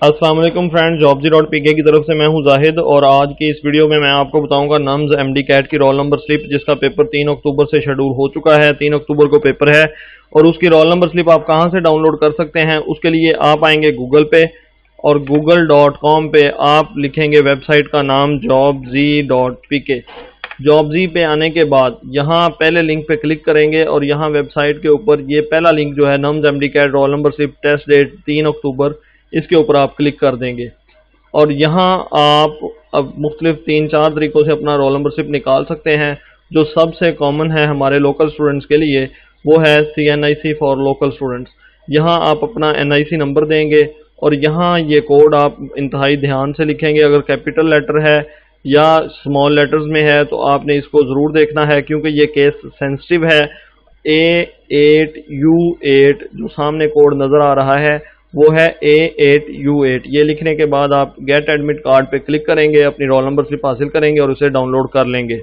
अस्सलाम वालेकुम friend, jobsy.pk की तरफ से मैं हूं जाहिद और आज की इस वीडियो में मैं आपको बताऊंगा नम्स एमडी कैट की रोल नंबर स्लिप जिसका पेपर 3 अक्टूबर से शेड्यूल हो चुका है। 3 अक्टूबर को पेपर है और उसकी रोल नंबर स्लिप आप कहां से डाउनलोड कर सकते हैं। उसके लिए आप आएंगे गूगल पे और google.com पे आप लिखेंगे वेबसाइट का नाम jobsy.pk। जॉबजी पे आने के बाद यहाँ पहले लिंक पे क्लिक करेंगे और यहाँ वेबसाइट के ऊपर ये पहला लिंक जो है NUMS MD CAT roll number slip test date 3 अक्टूबर, इसके ऊपर आप क्लिक कर देंगे और यहाँ आप अब मुख्तलिफ 3-4 तरीक़ों से अपना रोल नंबर स्लिप निकाल सकते हैं। जो सबसे कॉमन है हमारे लोकल स्टूडेंट्स के लिए वो है CNIC फॉर लोकल स्टूडेंट्स। यहाँ आप अपना NIC नंबर देंगे और यहाँ ये कोड आप इंतहाई ध्यान से लिखेंगे। अगर कैपिटल लेटर है या स्मॉल लेटर्स में है तो आपने इसको ज़रूर देखना है क्योंकि ये केस सेंसिटिव है। A8U8 जो सामने कोड नज़र आ रहा है वो है A8U8। ये लिखने के बाद आप गेट एडमिट कार्ड पे क्लिक करेंगे, अपनी रोल नंबर स्लिप हासिल करेंगे और उसे डाउनलोड कर लेंगे।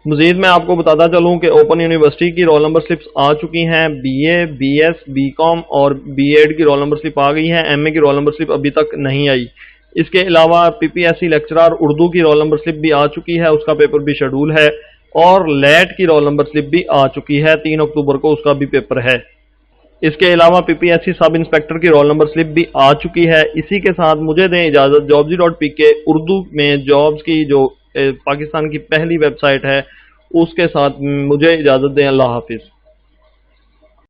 मज़ीद मैं आपको बताता चलूँ कि ओपन यूनिवर्सिटी की रोल नंबर स्लिप्स आ चुकी हैं। BA, BS, BCom और B.Ed की रोल नंबर स्लिप आ गई है। MA की रोल नंबर स्लिप अभी तक नहीं आई। इसके अलावा PPSC लेक्चरर उर्दू की रोल नंबर स्लिप भी आ चुकी है, उसका पेपर भी शेड्यूल है और लेट की रोल नंबर स्लिप भी आ चुकी है। 3 अक्टूबर को उसका भी पेपर है। इसके अलावा PPSC सब इंस्पेक्टर की रोल नंबर स्लिप भी आ चुकी है। इसी के साथ मुझे दें इजाज़त, jobsy.pk उर्दू में जॉब्स की जो पाकिस्तान की पहली वेबसाइट है उसके साथ मुझे इजाज़त दें। अल्लाह हाफिज़।